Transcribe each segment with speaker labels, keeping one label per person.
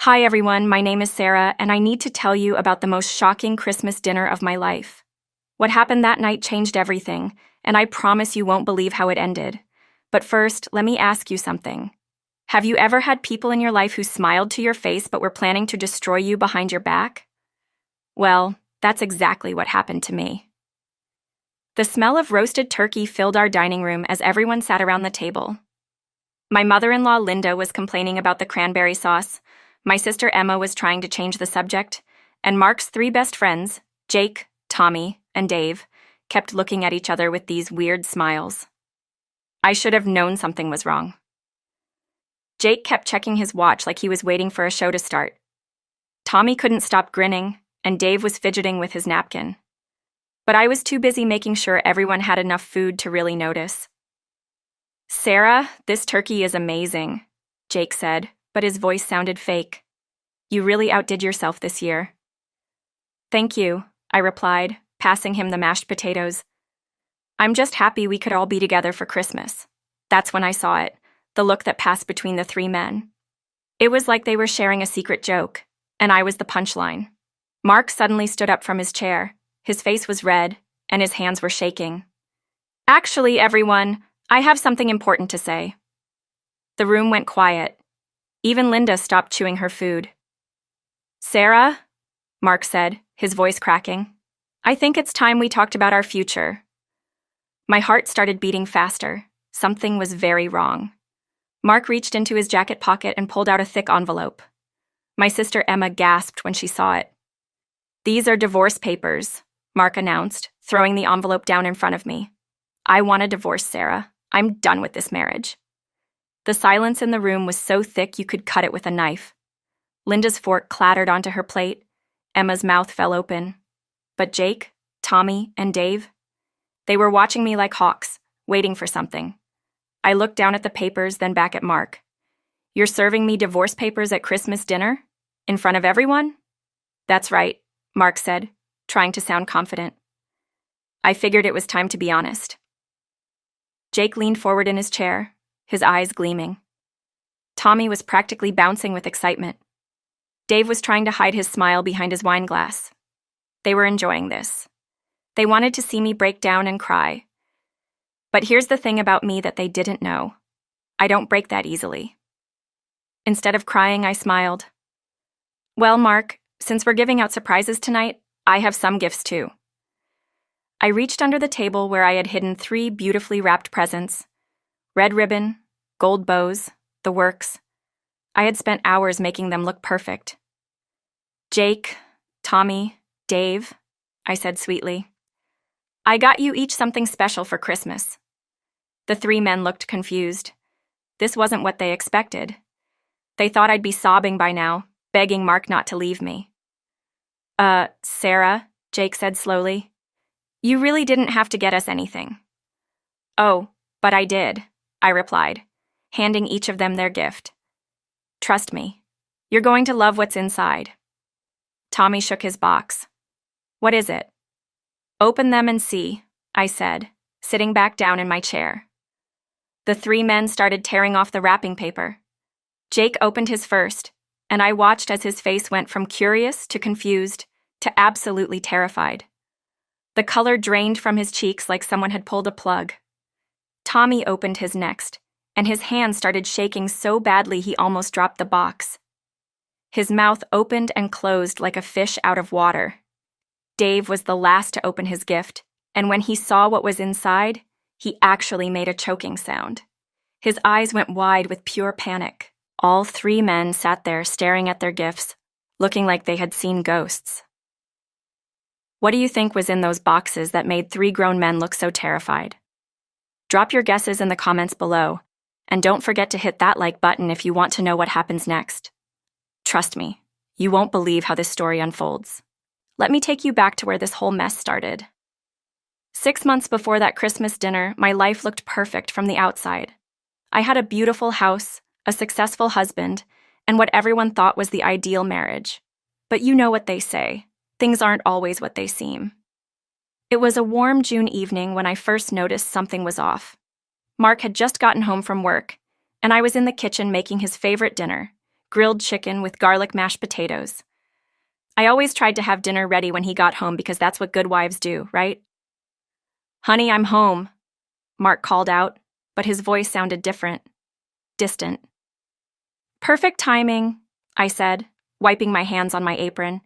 Speaker 1: Hi everyone, my name is Sarah, and I need to tell you about the most shocking Christmas dinner of my life. What happened that night changed everything, and I promise you won't believe how it ended. But first, let me ask you something. Have you ever had people in your life who smiled to your face but were planning to destroy you behind your back? Well, that's exactly what happened to me. The smell of roasted turkey filled our dining room as everyone sat around the table. My mother-in-law Linda was complaining about the cranberry sauce. My sister Emma was trying to change the subject, and Mark's three best friends, Jake, Tommy, and Dave, kept looking at each other with these weird smiles. I should have known something was wrong. Jake kept checking his watch like he was waiting for a show to start. Tommy couldn't stop grinning, and Dave was fidgeting with his napkin. But I was too busy making sure everyone had enough food to really notice. "Sarah, this turkey is amazing," Jake said, but his voice sounded fake. "You really outdid yourself this year." "Thank you," I replied, passing him the mashed potatoes. "I'm just happy we could all be together for Christmas." That's when I saw it, the look that passed between the three men. It was like they were sharing a secret joke, and I was the punchline. Mark suddenly stood up from his chair. His face was red, and his hands were shaking. "Actually, everyone, I have something important to say." The room went quiet. Even Linda stopped chewing her food. "Sarah," Mark said, his voice cracking, "I think it's time we talked about our future." My heart started beating faster. Something was very wrong. Mark reached into his jacket pocket and pulled out a thick envelope. My sister Emma gasped when she saw it. "These are divorce papers," Mark announced, throwing the envelope down in front of me. "I want a divorce, Sarah. I'm done with this marriage." The silence in the room was so thick you could cut it with a knife. Linda's fork clattered onto her plate. Emma's mouth fell open. But Jake, Tommy, and Dave, they were watching me like hawks, waiting for something. I looked down at the papers, then back at Mark. "You're serving me divorce papers at Christmas dinner? In front of everyone?" "That's right," Mark said, trying to sound confident. I figured it was time to be honest. Jake leaned forward in his chair, his eyes gleaming. Tommy was practically bouncing with excitement. Dave was trying to hide his smile behind his wine glass. They were enjoying this. They wanted to see me break down and cry. But here's the thing about me that they didn't know. I don't break that easily. Instead of crying, I smiled. "Well, Mark, since we're giving out surprises tonight, I have some gifts too." I reached under the table where I had hidden 3 beautifully wrapped presents. Red ribbon, gold bows, the works. I had spent hours making them look perfect. "Jake, Tommy, Dave," I said sweetly, "I got you each something special for Christmas." The 3 men looked confused. This wasn't what they expected. They thought I'd be sobbing by now, begging Mark not to leave me. Sarah," Jake said slowly, "you really didn't have to get us anything." "Oh, but I did," I replied, handing each of them their gift. "Trust me, you're going to love what's inside." Tommy shook his box. "What is it?" "Open them and see," I said, sitting back down in my chair. The 3 men started tearing off the wrapping paper. Jake opened his first, and I watched as his face went from curious to confused to absolutely terrified. The color drained from his cheeks like someone had pulled a plug. Tommy opened his next, and his hand started shaking so badly he almost dropped the box. His mouth opened and closed like a fish out of water. Dave was the last to open his gift, and when he saw what was inside, he actually made a choking sound. His eyes went wide with pure panic. All 3 men sat there staring at their gifts, looking like they had seen ghosts. What do you think was in those boxes that made 3 grown men look so terrified? Drop your guesses in the comments below, and don't forget to hit that like button if you want to know what happens next. Trust me, you won't believe how this story unfolds. Let me take you back to where this whole mess started. 6 months before that Christmas dinner, my life looked perfect from the outside. I had a beautiful house, a successful husband, and what everyone thought was the ideal marriage. But you know what they say, things aren't always what they seem. It was a warm June evening when I first noticed something was off. Mark had just gotten home from work, and I was in the kitchen making his favorite dinner, grilled chicken with garlic mashed potatoes. I always tried to have dinner ready when he got home because that's what good wives do, right? "Honey, I'm home," Mark called out, but his voice sounded different, distant. "Perfect timing," I said, wiping my hands on my apron.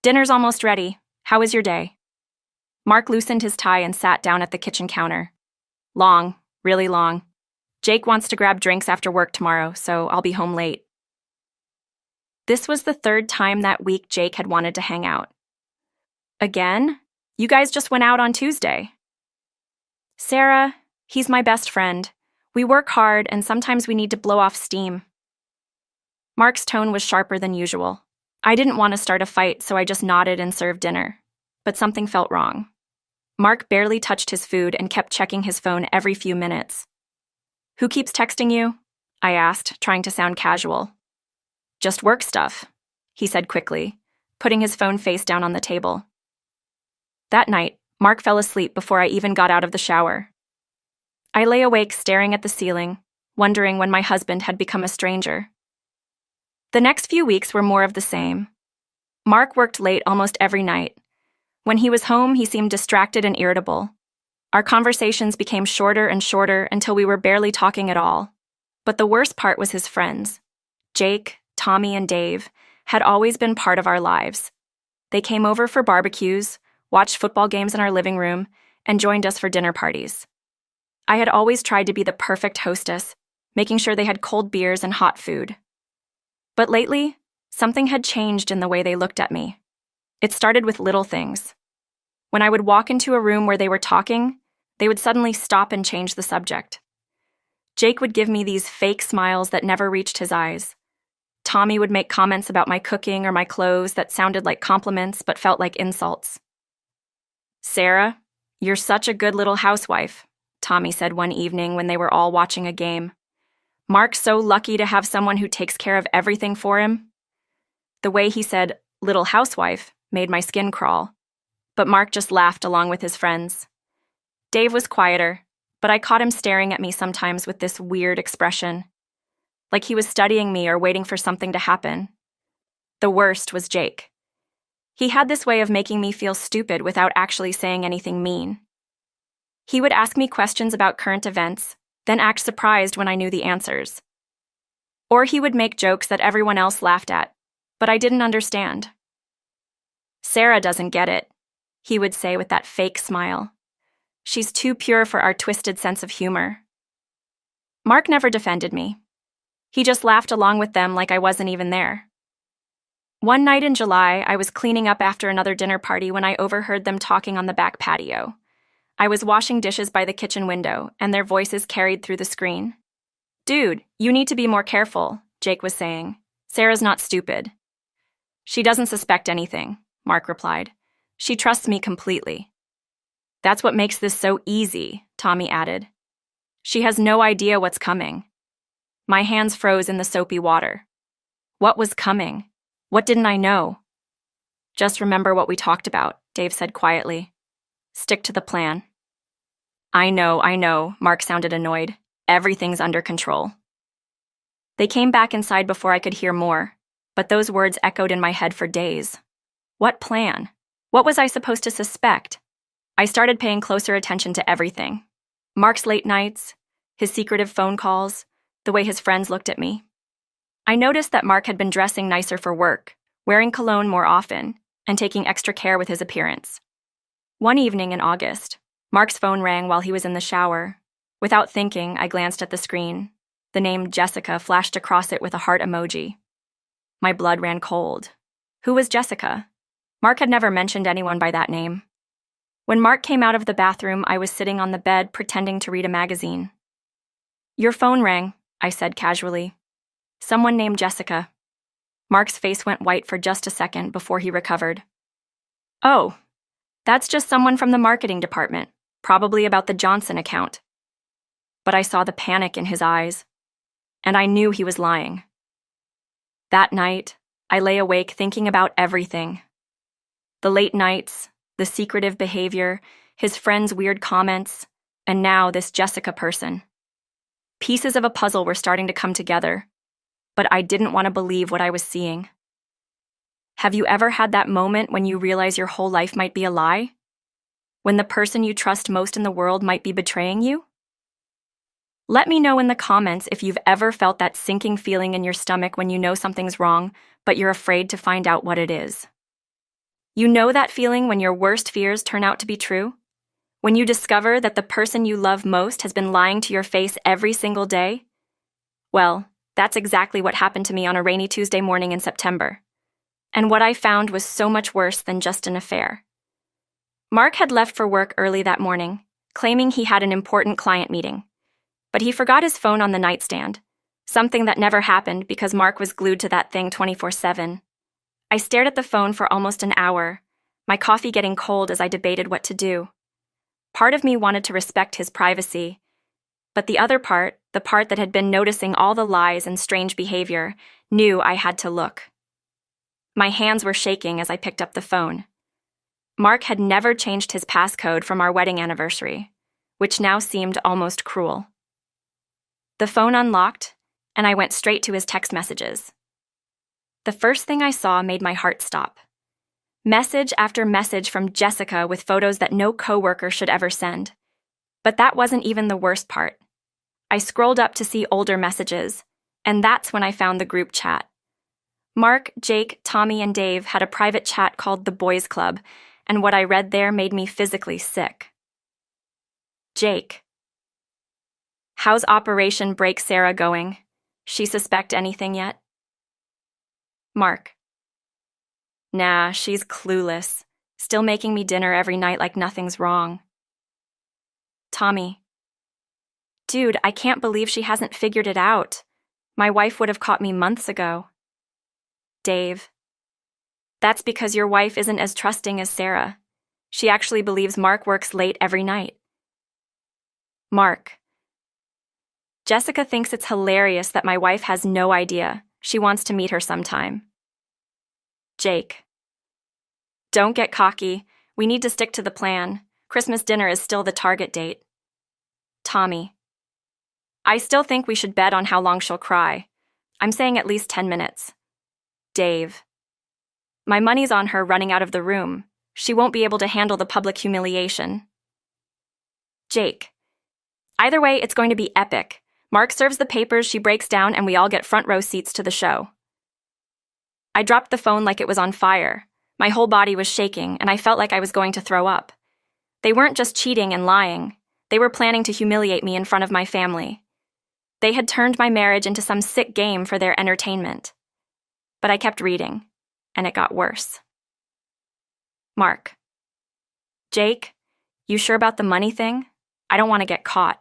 Speaker 1: "Dinner's almost ready. How was your day?" Mark loosened his tie and sat down at the kitchen counter. "Long, really long. Jake wants to grab drinks after work tomorrow, so I'll be home late." This was the third time that week Jake had wanted to hang out. "Again? You guys just went out on Tuesday." "Sarah, he's my best friend. We work hard and sometimes we need to blow off steam." Mark's tone was sharper than usual. I didn't want to start a fight, so I just nodded and served dinner. But something felt wrong. Mark barely touched his food and kept checking his phone every few minutes. "Who keeps texting you?" I asked, trying to sound casual. "Just work stuff," he said quickly, putting his phone face down on the table. That night, Mark fell asleep before I even got out of the shower. I lay awake staring at the ceiling, wondering when my husband had become a stranger. The next few weeks were more of the same. Mark worked late almost every night. When he was home, he seemed distracted and irritable. Our conversations became shorter and shorter until we were barely talking at all. But the worst part was his friends. Jake, Tommy, and Dave had always been part of our lives. They came over for barbecues, watched football games in our living room, and joined us for dinner parties. I had always tried to be the perfect hostess, making sure they had cold beers and hot food. But lately, something had changed in the way they looked at me. It started with little things. When I would walk into a room where they were talking, they would suddenly stop and change the subject. Jake would give me these fake smiles that never reached his eyes. Tommy would make comments about my cooking or my clothes that sounded like compliments but felt like insults. "Sarah, you're such a good little housewife," Tommy said one evening when they were all watching a game. "Mark's so lucky to have someone who takes care of everything for him." The way he said, "little housewife," made my skin crawl. But Mark just laughed along with his friends. Dave was quieter, but I caught him staring at me sometimes with this weird expression, like he was studying me or waiting for something to happen. The worst was Jake. He had this way of making me feel stupid without actually saying anything mean. He would ask me questions about current events, then act surprised when I knew the answers. Or he would make jokes that everyone else laughed at, but I didn't understand. "Sarah doesn't get it," he would say with that fake smile. "She's too pure for our twisted sense of humor." Mark never defended me. He just laughed along with them like I wasn't even there. One night in July, I was cleaning up after another dinner party when I overheard them talking on the back patio. I was washing dishes by the kitchen window, and their voices carried through the screen. "Dude, you need to be more careful," Jake was saying. "Sarah's not stupid." "She doesn't suspect anything," Mark replied. "She trusts me completely." "That's what makes this so easy," Tommy added. "She has no idea what's coming." My hands froze in the soapy water. What was coming? What didn't I know? "Just remember what we talked about," Dave said quietly. "Stick to the plan." I know, Mark sounded annoyed. "Everything's under control." They came back inside before I could hear more, but those words echoed in my head for days. What plan? What was I supposed to suspect? I started paying closer attention to everything. Mark's late nights, his secretive phone calls, the way his friends looked at me. I noticed that Mark had been dressing nicer for work, wearing cologne more often, and taking extra care with his appearance. One evening in August, Mark's phone rang while he was in the shower. Without thinking, I glanced at the screen. The name Jessica flashed across it with a heart emoji. My blood ran cold. Who was Jessica? Mark had never mentioned anyone by that name. When Mark came out of the bathroom, I was sitting on the bed pretending to read a magazine. "Your phone rang," I said casually. "Someone named Jessica." Mark's face went white for just a second before he recovered. "Oh, that's just someone from the marketing department, probably about the Johnson account." But I saw the panic in his eyes, and I knew he was lying. That night, I lay awake thinking about everything. The late nights, the secretive behavior, his friends' weird comments, and now this Jessica person. Pieces of a puzzle were starting to come together, but I didn't want to believe what I was seeing. Have you ever had that moment when you realize your whole life might be a lie? When the person you trust most in the world might be betraying you? Let me know in the comments if you've ever felt that sinking feeling in your stomach when you know something's wrong, but you're afraid to find out what it is. You know that feeling when your worst fears turn out to be true? When you discover that the person you love most has been lying to your face every single day? Well, that's exactly what happened to me on a rainy Tuesday morning in September. And what I found was so much worse than just an affair. Mark had left for work early that morning, claiming he had an important client meeting. But he forgot his phone on the nightstand, something that never happened because Mark was glued to that thing 24/7. I stared at the phone for almost an hour, my coffee getting cold as I debated what to do. Part of me wanted to respect his privacy, but the other part, the part that had been noticing all the lies and strange behavior, knew I had to look. My hands were shaking as I picked up the phone. Mark had never changed his passcode from our wedding anniversary, which now seemed almost cruel. The phone unlocked, and I went straight to his text messages. The first thing I saw made my heart stop. Message after message from Jessica with photos that no coworker should ever send. But that wasn't even the worst part. I scrolled up to see older messages, and that's when I found the group chat. Mark, Jake, Tommy, and Dave had a private chat called the Boys Club, and what I read there made me physically sick. Jake. How's Operation Break Sarah going? She suspect anything yet? Mark. Nah, she's clueless. Still making me dinner every night like nothing's wrong. Tommy. Dude, I can't believe she hasn't figured it out. My wife would have caught me months ago. Dave. That's because your wife isn't as trusting as Sarah. She actually believes Mark works late every night. Mark. Jessica thinks it's hilarious that my wife has no idea. She wants to meet her sometime. Jake. Don't get cocky. We need to stick to the plan. Christmas dinner is still the target date. Tommy. I still think we should bet on how long she'll cry. I'm saying at least 10 minutes. Dave. My money's on her running out of the room. She won't be able to handle the public humiliation. Jake. Either way, it's going to be epic. Mark serves the papers, she breaks down, and we all get front row seats to the show. I dropped the phone like it was on fire. My whole body was shaking, and I felt like I was going to throw up. They weren't just cheating and lying. They were planning to humiliate me in front of my family. They had turned my marriage into some sick game for their entertainment. But I kept reading, and it got worse. Mark. Jake, you sure about the money thing? I don't want to get caught.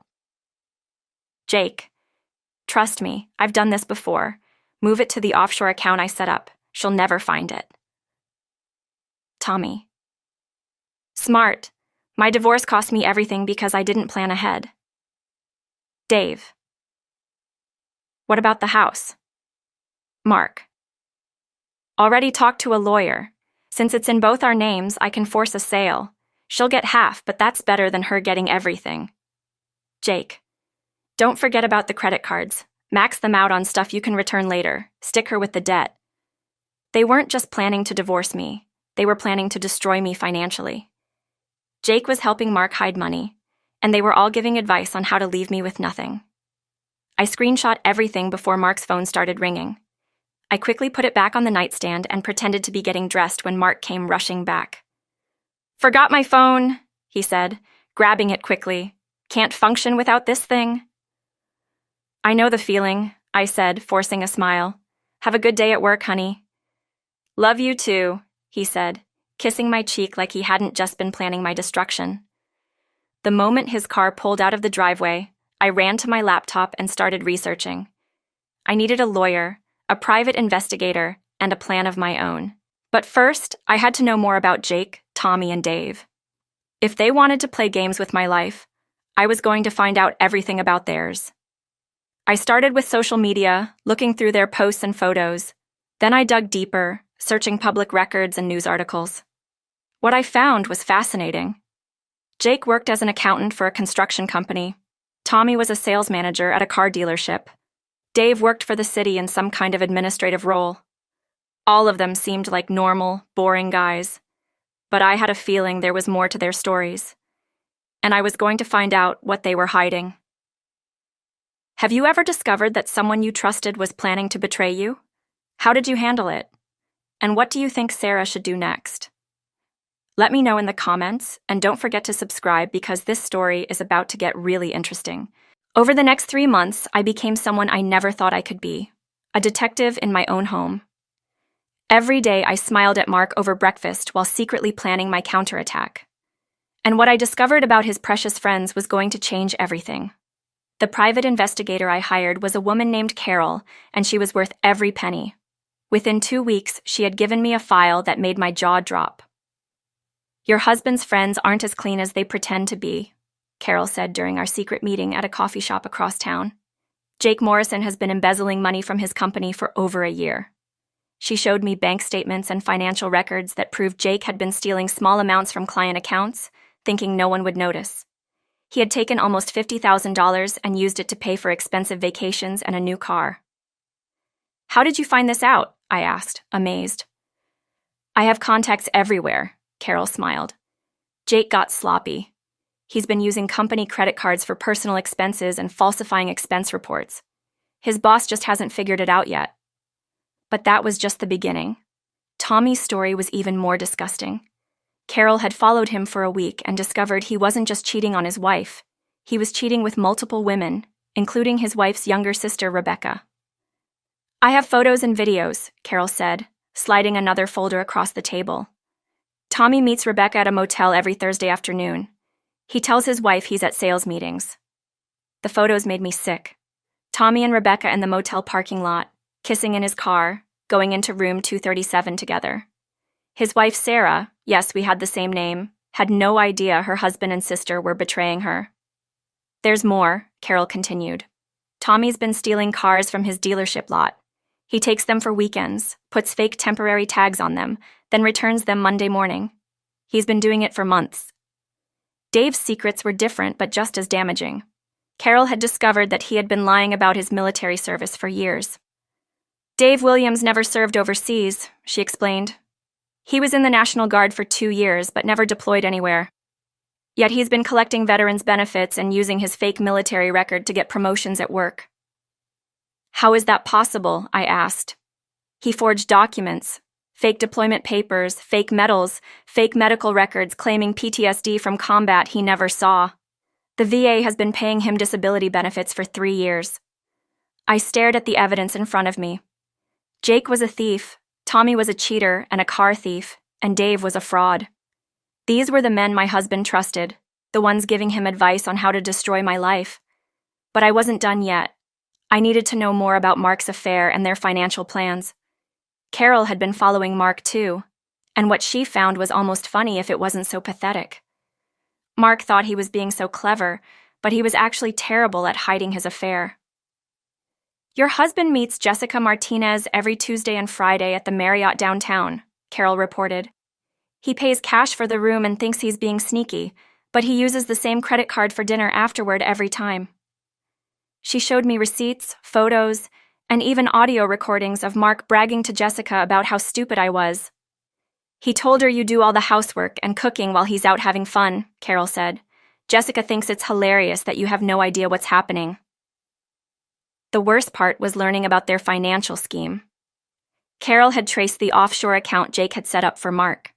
Speaker 1: Jake. Trust me, I've done this before. Move it to the offshore account I set up. She'll never find it. Tommy. Smart. My divorce cost me everything because I didn't plan ahead. Dave. What about the house? Mark. Already talked to a lawyer. Since it's in both our names, I can force a sale. She'll get half, but that's better than her getting everything. Jake. Don't forget about the credit cards. Max them out on stuff you can return later. Stick her with the debt. They weren't just planning to divorce me. They were planning to destroy me financially. Jake was helping Mark hide money, and they were all giving advice on how to leave me with nothing. I screenshot everything before Mark's phone started ringing. I quickly put it back on the nightstand and pretended to be getting dressed when Mark came rushing back. Forgot my phone, he said, grabbing it quickly. Can't function without this thing. I know the feeling, I said, forcing a smile. Have a good day at work, honey. Love you too, he said, kissing my cheek like he hadn't just been planning my destruction. The moment his car pulled out of the driveway, I ran to my laptop and started researching. I needed a lawyer, a private investigator, and a plan of my own. But first, I had to know more about Jake, Tommy, and Dave. If they wanted to play games with my life, I was going to find out everything about theirs. I started with social media, looking through their posts and photos. Then I dug deeper, searching public records and news articles. What I found was fascinating. Jake worked as an accountant for a construction company. Tommy was a sales manager at a car dealership. Dave worked for the city in some kind of administrative role. All of them seemed like normal, boring guys. But I had a feeling there was more to their stories. And I was going to find out what they were hiding. Have you ever discovered that someone you trusted was planning to betray you? How did you handle it? And what do you think Sarah should do next? Let me know in the comments, and don't forget to subscribe because this story is about to get really interesting. Over the next 3 months, I became someone I never thought I could be, a detective in my own home. Every day I smiled at Mark over breakfast while secretly planning my counterattack. And what I discovered about his precious friends was going to change everything. The private investigator I hired was a woman named Carol, and she was worth every penny. Within 2 weeks, she had given me a file that made my jaw drop. "Your husband's friends aren't as clean as they pretend to be," Carol said during our secret meeting at a coffee shop across town. "Jake Morrison has been embezzling money from his company for over a year." She showed me bank statements and financial records that proved Jake had been stealing small amounts from client accounts, thinking no one would notice. He had taken almost $50,000 and used it to pay for expensive vacations and a new car. "How did you find this out?" I asked, amazed. "I have contacts everywhere," Carol smiled. "Jake got sloppy. He's been using company credit cards for personal expenses and falsifying expense reports. His boss just hasn't figured it out yet." But that was just the beginning. Tommy's story was even more disgusting. Carol had followed him for a week and discovered he wasn't just cheating on his wife. He was cheating with multiple women, including his wife's younger sister, Rebecca. "I have photos and videos," Carol said, sliding another folder across the table. "Tommy meets Rebecca at a motel every Thursday afternoon. He tells his wife he's at sales meetings." The photos made me sick. Tommy and Rebecca in the motel parking lot, kissing in his car, going into room 237 together. His wife, Sarah, yes, we had the same name, had no idea her husband and sister were betraying her. "There's more," Carol continued. "Tommy's been stealing cars from his dealership lot. He takes them for weekends, puts fake temporary tags on them, then returns them Monday morning. He's been doing it for months." Dave's secrets were different but just as damaging. Carol had discovered that he had been lying about his military service for years. "Dave Williams never served overseas," she explained. "He was in the National Guard for 2 years but never deployed anywhere. Yet he's been collecting veterans' benefits and using his fake military record to get promotions at work." "How is that possible?" I asked. "He forged documents, fake deployment papers, fake medals, fake medical records claiming PTSD from combat he never saw. The VA has been paying him disability benefits for 3 years." I stared at the evidence in front of me. Jake was a thief, Tommy was a cheater and a car thief, and Dave was a fraud. These were the men my husband trusted, the ones giving him advice on how to destroy my life. But I wasn't done yet. I needed to know more about Mark's affair and their financial plans. Carol had been following Mark too, and what she found was almost funny if it wasn't so pathetic. Mark thought he was being so clever, but he was actually terrible at hiding his affair. "Your husband meets Jessica Martinez every Tuesday and Friday at the Marriott downtown," Carol reported. "He pays cash for the room and thinks he's being sneaky, but he uses the same credit card for dinner afterward every time." She showed me receipts, photos, and even audio recordings of Mark bragging to Jessica about how stupid I was. "He told her you do all the housework and cooking while he's out having fun," Carol said. "Jessica thinks it's hilarious that you have no idea what's happening." The worst part was learning about their financial scheme. Carol had traced the offshore account Jake had set up for Mark.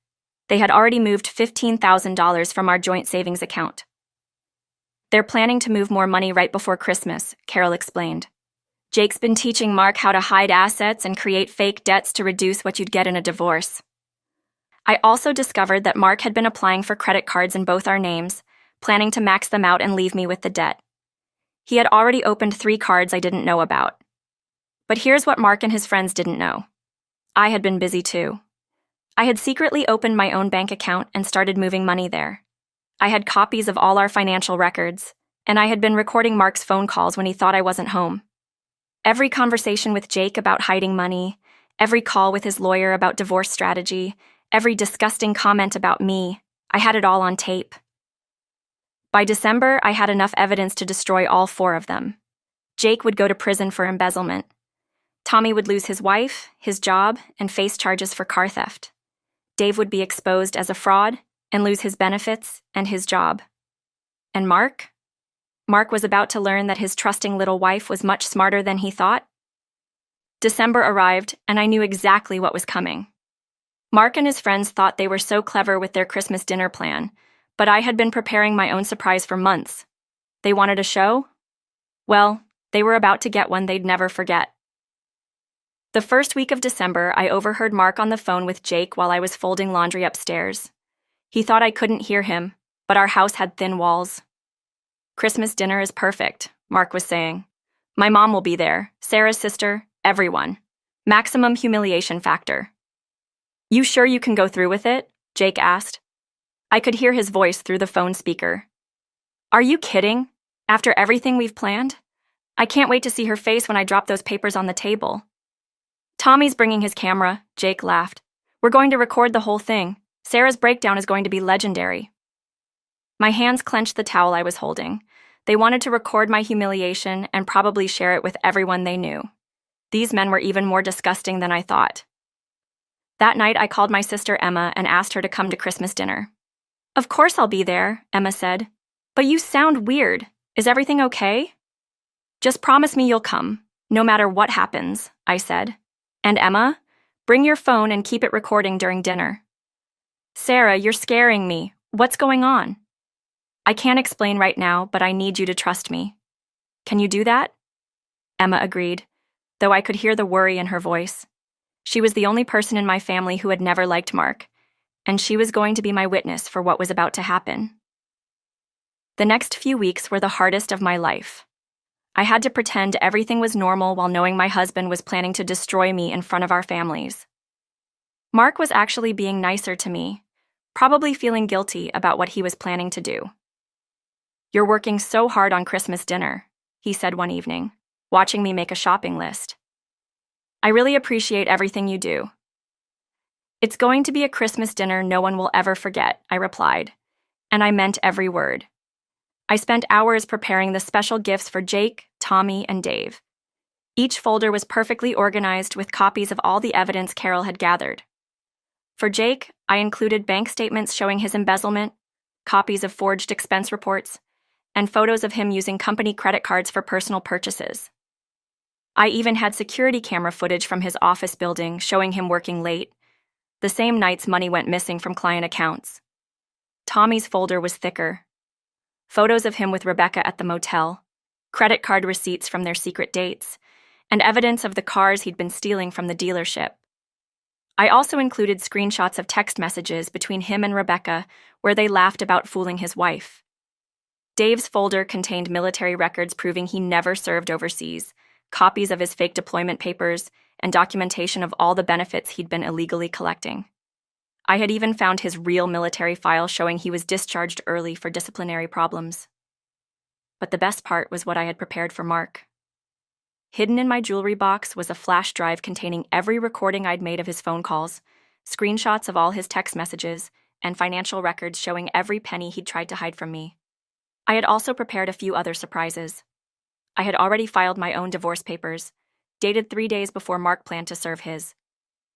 Speaker 1: They had already moved $15,000 from our joint savings account. "They're planning to move more money right before Christmas," Carol explained. "Jake's been teaching Mark how to hide assets and create fake debts to reduce what you'd get in a divorce." I also discovered that Mark had been applying for credit cards in both our names, planning to max them out and leave me with the debt. He had already opened 3 cards I didn't know about. But here's what Mark and his friends didn't know. I had been busy too. I had secretly opened my own bank account and started moving money there. I had copies of all our financial records, and I had been recording Mark's phone calls when he thought I wasn't home. Every conversation with Jake about hiding money, every call with his lawyer about divorce strategy, every disgusting comment about me, I had it all on tape. By December, I had enough evidence to destroy all 4 of them. Jake would go to prison for embezzlement. Tommy would lose his wife, his job, and face charges for car theft. Dave would be exposed as a fraud and lose his benefits and his job. And Mark? Mark was about to learn that his trusting little wife was much smarter than he thought. December arrived, and I knew exactly what was coming. Mark and his friends thought they were so clever with their Christmas dinner plan, but I had been preparing my own surprise for months. They wanted a show? Well, they were about to get one they'd never forget. The first week of December, I overheard Mark on the phone with Jake while I was folding laundry upstairs. He thought I couldn't hear him, but our house had thin walls. "Christmas dinner is perfect," Mark was saying. "My mom will be there, Sarah's sister, everyone. Maximum humiliation factor." "You sure you can go through with it?" Jake asked. I could hear his voice through the phone speaker. "Are you kidding? After everything we've planned? I can't wait to see her face when I drop those papers on the table." "Tommy's bringing his camera," Jake laughed. "We're going to record the whole thing. Sarah's breakdown is going to be legendary." My hands clenched the towel I was holding. They wanted to record my humiliation and probably share it with everyone they knew. These men were even more disgusting than I thought. That night, I called my sister Emma and asked her to come to Christmas dinner. "Of course I'll be there," Emma said. "But you sound weird. Is everything okay?" "Just promise me you'll come, no matter what happens," I said. "And Emma, bring your phone and keep it recording during dinner." "Sarah, you're scaring me. What's going on?" "I can't explain right now, but I need you to trust me." "Can you do that?" Emma agreed, though I could hear the worry in her voice. She was the only person in my family who had never liked Mark, and she was going to be my witness for what was about to happen. The next few weeks were the hardest of my life. I had to pretend everything was normal while knowing my husband was planning to destroy me in front of our families. Mark was actually being nicer to me, probably feeling guilty about what he was planning to do. "You're working so hard on Christmas dinner," he said one evening, watching me make a shopping list. "I really appreciate everything you do." "It's going to be a Christmas dinner no one will ever forget," I replied, and I meant every word. I spent hours preparing the special gifts for Jake, Tommy, and Dave. Each folder was perfectly organized with copies of all the evidence Carol had gathered. For Jake, I included bank statements showing his embezzlement, copies of forged expense reports, and photos of him using company credit cards for personal purchases. I even had security camera footage from his office building showing him working late, the same nights money went missing from client accounts. Tommy's folder was thicker. Photos of him with Rebecca at the motel, credit card receipts from their secret dates, and evidence of the cars he'd been stealing from the dealership. I also included screenshots of text messages between him and Rebecca where they laughed about fooling his wife. Dave's folder contained military records proving he never served overseas, copies of his fake deployment papers, and documentation of all the benefits he'd been illegally collecting. I had even found his real military file showing he was discharged early for disciplinary problems. But the best part was what I had prepared for Mark. Hidden in my jewelry box was a flash drive containing every recording I'd made of his phone calls, screenshots of all his text messages, and financial records showing every penny he'd tried to hide from me. I had also prepared a few other surprises. I had already filed my own divorce papers, dated 3 days before Mark planned to serve his.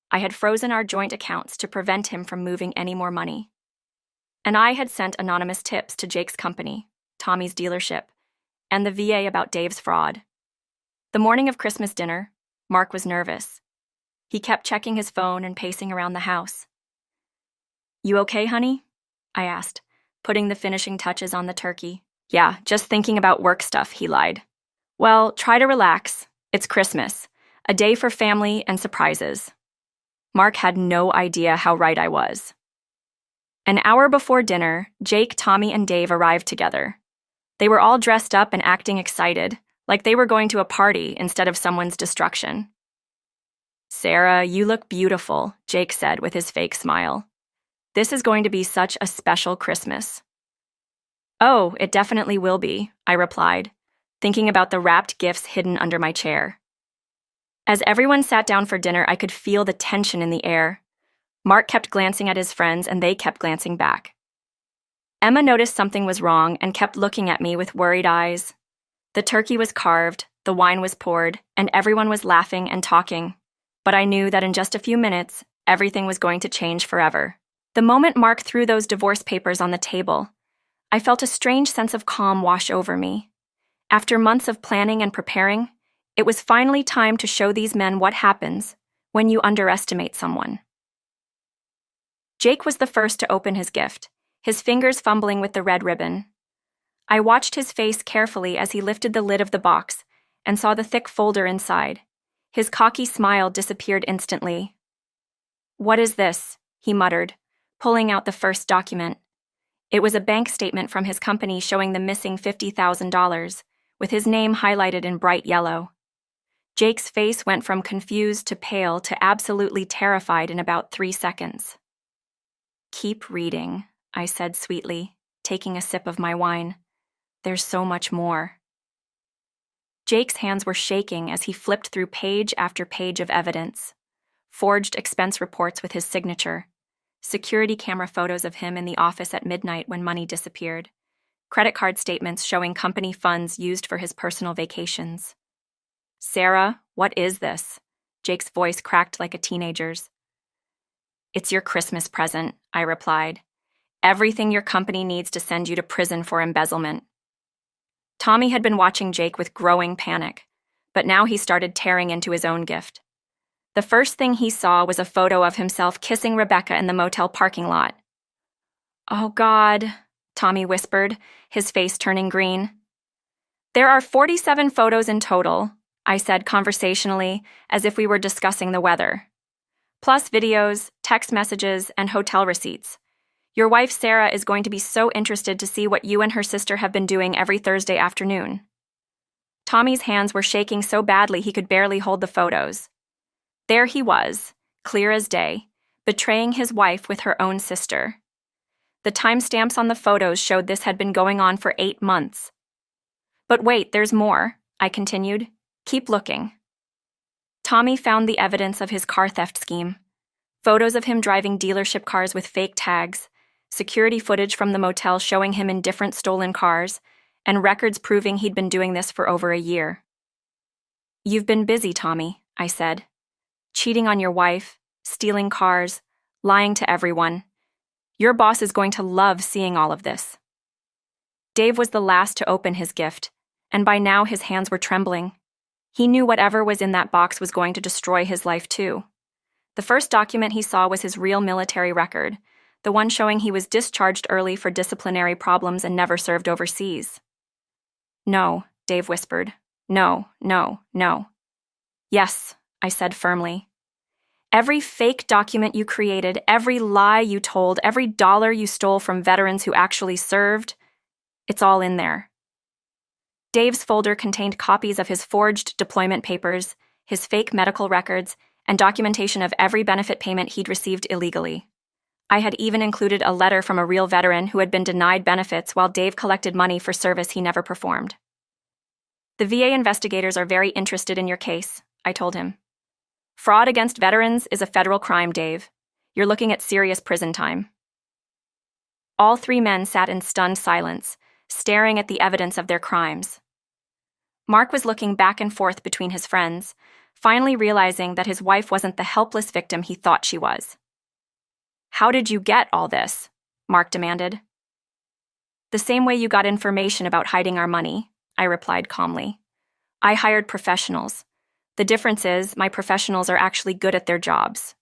Speaker 1: I had frozen our joint accounts to prevent him from moving any more money. And I had sent anonymous tips to Jake's company, Tommy's dealership, and the VA about Dave's fraud. The morning of Christmas dinner, Mark was nervous. He kept checking his phone and pacing around the house. "You okay, honey?" I asked, putting the finishing touches on the turkey. "Yeah, just thinking about work stuff," he lied. "Well, try to relax. It's Christmas, a day for family and surprises." Mark had no idea how right I was. An hour before dinner, Jake, Tommy, and Dave arrived together. They were all dressed up and acting excited, like they were going to a party instead of someone's destruction. "Sarah, you look beautiful," Jake said with his fake smile. "This is going to be such a special Christmas." "Oh, it definitely will be," I replied, thinking about the wrapped gifts hidden under my chair. As everyone sat down for dinner, I could feel the tension in the air. Mark kept glancing at his friends, and they kept glancing back. Emma noticed something was wrong and kept looking at me with worried eyes. The turkey was carved, the wine was poured, and everyone was laughing and talking. But I knew that in just a few minutes, everything was going to change forever. The moment Mark threw those divorce papers on the table, I felt a strange sense of calm wash over me. After months of planning and preparing, it was finally time to show these men what happens when you underestimate someone. Jake was the first to open his gift, his fingers fumbling with the red ribbon. I watched his face carefully as he lifted the lid of the box and saw the thick folder inside. His cocky smile disappeared instantly. "What is this?" he muttered, pulling out the first document. It was a bank statement from his company showing the missing $50,000, with his name highlighted in bright yellow. Jake's face went from confused to pale to absolutely terrified in about 3 seconds. "Keep reading," I said sweetly, taking a sip of my wine. "There's so much more." Jake's hands were shaking as he flipped through page after page of evidence. Forged expense reports with his signature, security camera photos of him in the office at midnight when money disappeared, credit card statements showing company funds used for his personal vacations. "Sarah, what is this?" Jake's voice cracked like a teenager's. "It's your Christmas present," I replied. "Everything your company needs to send you to prison for embezzlement." Tommy had been watching Jake with growing panic, but now he started tearing into his own gift. The first thing he saw was a photo of himself kissing Rebecca in the motel parking lot. "Oh, God," Tommy whispered, his face turning green. "There are 47 photos in total," I said conversationally, as if we were discussing the weather. "Plus videos, text messages, and hotel receipts. Your wife Sarah is going to be so interested to see what you and her sister have been doing every Thursday afternoon." Tommy's hands were shaking so badly he could barely hold the photos. There he was, clear as day, betraying his wife with her own sister. The timestamps on the photos showed this had been going on for 8 months. "But wait, there's more," I continued. "Keep looking." Tommy found the evidence of his car theft scheme. Photos of him driving dealership cars with fake tags, security footage from the motel showing him in different stolen cars, and records proving he'd been doing this for over a year. "You've been busy, Tommy," I said. "Cheating on your wife, stealing cars, lying to everyone. Your boss is going to love seeing all of this." Dave was the last to open his gift, and by now his hands were trembling. He knew whatever was in that box was going to destroy his life too. The first document he saw was his real military record, the one showing he was discharged early for disciplinary problems and never served overseas. "No," Dave whispered. "No, no, no." "Yes," I said firmly. "Every fake document you created, every lie you told, every dollar you stole from veterans who actually served, it's all in there." Dave's folder contained copies of his forged deployment papers, his fake medical records, and documentation of every benefit payment he'd received illegally. I had even included a letter from a real veteran who had been denied benefits while Dave collected money for service he never performed. "The VA investigators are very interested in your case," I told him. "Fraud against veterans is a federal crime, Dave. You're looking at serious prison time." All 3 men sat in stunned silence, staring at the evidence of their crimes. Mark was looking back and forth between his friends, finally realizing that his wife wasn't the helpless victim he thought she was. "How did you get all this?" Mark demanded. "The same way you got information about hiding our money," I replied calmly. "I hired professionals. The difference is my professionals are actually good at their jobs."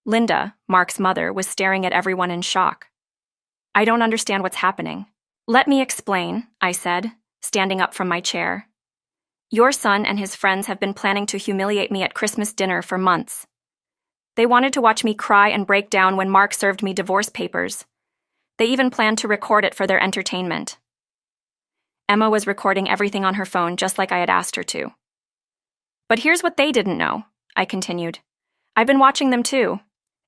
Speaker 1: Linda, Mark's mother, was staring at everyone in shock. "I don't understand what's happening." "Let me explain," I said, standing up from my chair. "Your son and his friends have been planning to humiliate me at Christmas dinner for months. They wanted to watch me cry and break down when Mark served me divorce papers. They even planned to record it for their entertainment." Emma was recording everything on her phone just like I had asked her to. "But here's what they didn't know," I continued. "I've been watching them too,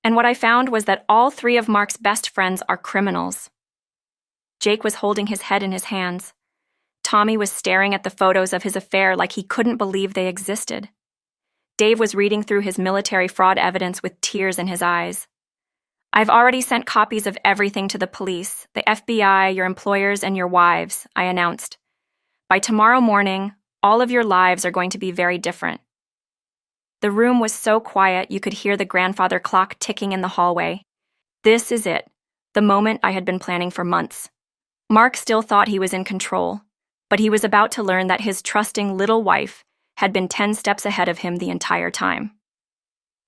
Speaker 1: and what I found was that all 3 of Mark's best friends are criminals." Jake was holding his head in his hands. Tommy was staring at the photos of his affair like he couldn't believe they existed. Dave was reading through his military fraud evidence with tears in his eyes. "I've already sent copies of everything to the police, the FBI, your employers, and your wives," I announced. "By tomorrow morning, All of your lives are going to be very different. The room was so quiet you could hear the grandfather clock ticking in the hallway. This is it, the moment I had been planning for months. Mark still thought he was in control, but he was about to learn that his trusting little wife had been 10 steps ahead of him the entire time.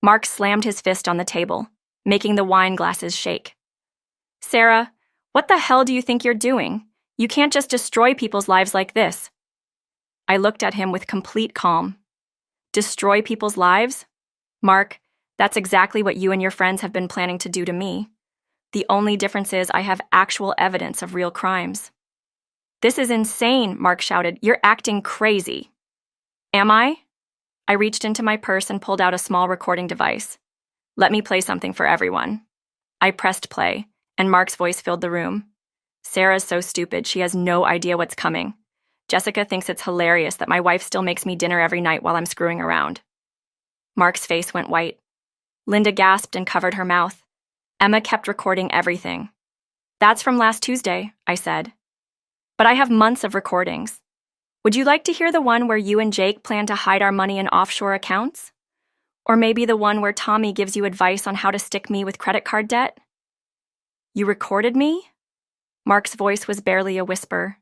Speaker 1: Mark slammed his fist on the table, making the wine glasses shake. Sarah, what the hell do you think you're doing? You can't just destroy people's lives like this. I looked at him with complete calm. Destroy people's lives? Mark, that's exactly what you and your friends have been planning to do to me. The only difference is I have actual evidence of real crimes. This is insane, Mark shouted. You're acting crazy. Am I? I reached into my purse and pulled out a small recording device. Let me play something for everyone. I pressed play, and Mark's voice filled the room. Sarah's so stupid, she has no idea what's coming. Jessica thinks it's hilarious that my wife still makes me dinner every night while I'm screwing around. Mark's face went white. Linda gasped and covered her mouth. Emma kept recording everything. That's from last Tuesday, I said. But I have months of recordings. Would you like to hear the one where you and Jake plan to hide our money in offshore accounts? Or maybe the one where Tommy gives you advice on how to stick me with credit card debt? You recorded me? Mark's voice was barely a whisper.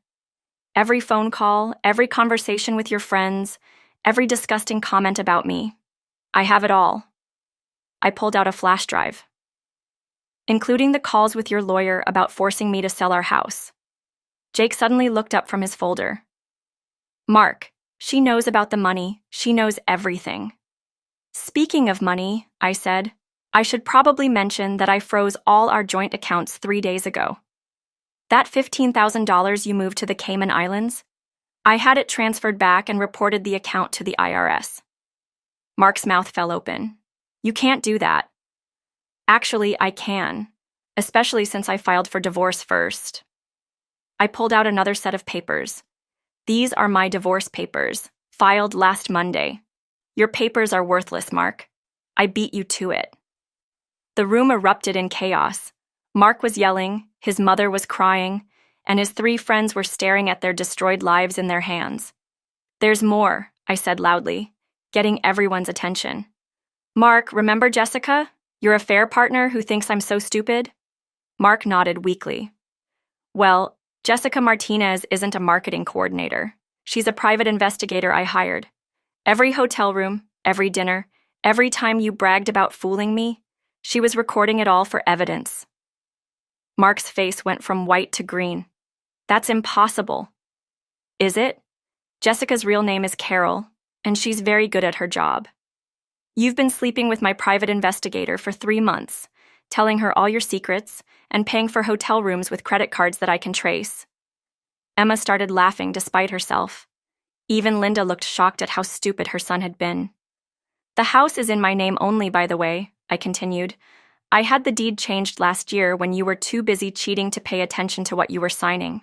Speaker 1: Every phone call, every conversation with your friends, every disgusting comment about me. I have it all. I pulled out a flash drive, including the calls with your lawyer about forcing me to sell our house. Jake suddenly looked up from his folder. Mark, she knows about the money. She knows everything. Speaking of money, I said, I should probably mention that I froze all our joint accounts 3 days ago. That $15,000 you moved to the Cayman Islands, I had it transferred back and reported the account to the IRS. Mark's mouth fell open. You can't do that. Actually, I can, especially since I filed for divorce first. I pulled out another set of papers. These are my divorce papers, filed last Monday. Your papers are worthless, Mark. I beat you to it. The room erupted in chaos. Mark was yelling, his mother was crying, and his 3 friends were staring at their destroyed lives in their hands. There's more, I said loudly, getting everyone's attention. Mark, remember Jessica? Your affair partner who thinks I'm so stupid? Mark nodded weakly. Well, Jessica Martinez isn't a marketing coordinator. She's a private investigator I hired. Every hotel room, every dinner, every time you bragged about fooling me, she was recording it all for evidence. Mark's face went from white to green. That's impossible. Is it? Jessica's real name is Carol, and she's very good at her job. You've been sleeping with my private investigator for 3 months, telling her all your secrets and paying for hotel rooms with credit cards that I can trace. Emma started laughing despite herself. Even Linda looked shocked at how stupid her son had been. The house is in my name only, by the way, I continued. I had the deed changed last year when you were too busy cheating to pay attention to what you were signing.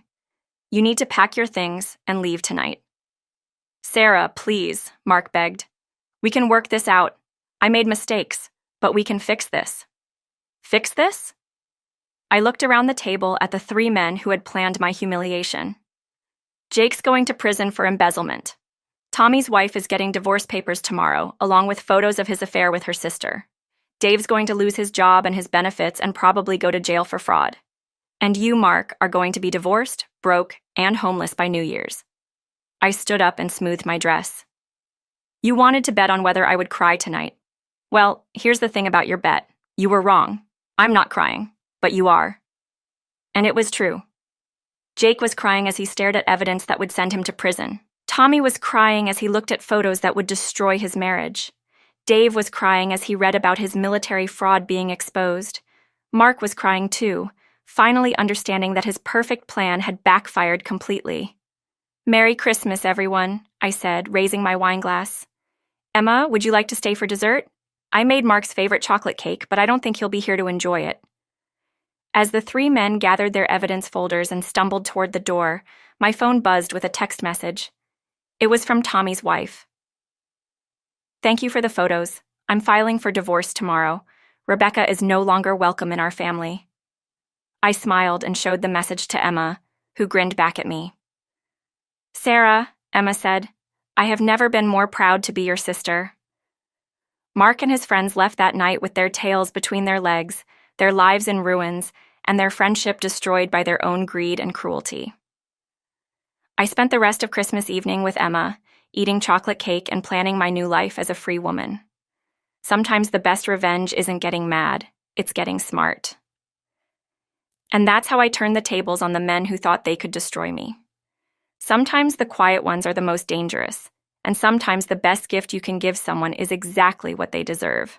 Speaker 1: You need to pack your things and leave tonight. Sarah, please, Mark begged. We can work this out. I made mistakes, but we can fix this. Fix this? I looked around the table at the 3 men who had planned my humiliation. Jake's going to prison for embezzlement. Tommy's wife is getting divorce papers tomorrow, along with photos of his affair with her sister. Dave's going to lose his job and his benefits and probably go to jail for fraud. And you, Mark, are going to be divorced, broke, and homeless by New Year's. I stood up and smoothed my dress. You wanted to bet on whether I would cry tonight. Well, here's the thing about your bet. You were wrong. I'm not crying, but you are. And it was true. Jake was crying as he stared at evidence that would send him to prison. Tommy was crying as he looked at photos that would destroy his marriage. Dave was crying as he read about his military fraud being exposed. Mark was crying too, finally understanding that his perfect plan had backfired completely. Merry Christmas, everyone, I said, raising my wine glass. Emma, would you like to stay for dessert? I made Mark's favorite chocolate cake, but I don't think he'll be here to enjoy it. As the 3 men gathered their evidence folders and stumbled toward the door, my phone buzzed with a text message. It was from Tommy's wife. Thank you for the photos. I'm filing for divorce tomorrow. Rebecca is no longer welcome in our family. I smiled and showed the message to Emma, who grinned back at me. Sarah, Emma said, I have never been more proud to be your sister. Mark and his friends left that night with their tails between their legs, their lives in ruins, and their friendship destroyed by their own greed and cruelty. I spent the rest of Christmas evening with Emma, eating chocolate cake and planning my new life as a free woman. Sometimes the best revenge isn't getting mad, it's getting smart. And that's how I turned the tables on the men who thought they could destroy me. Sometimes the quiet ones are the most dangerous, and sometimes the best gift you can give someone is exactly what they deserve.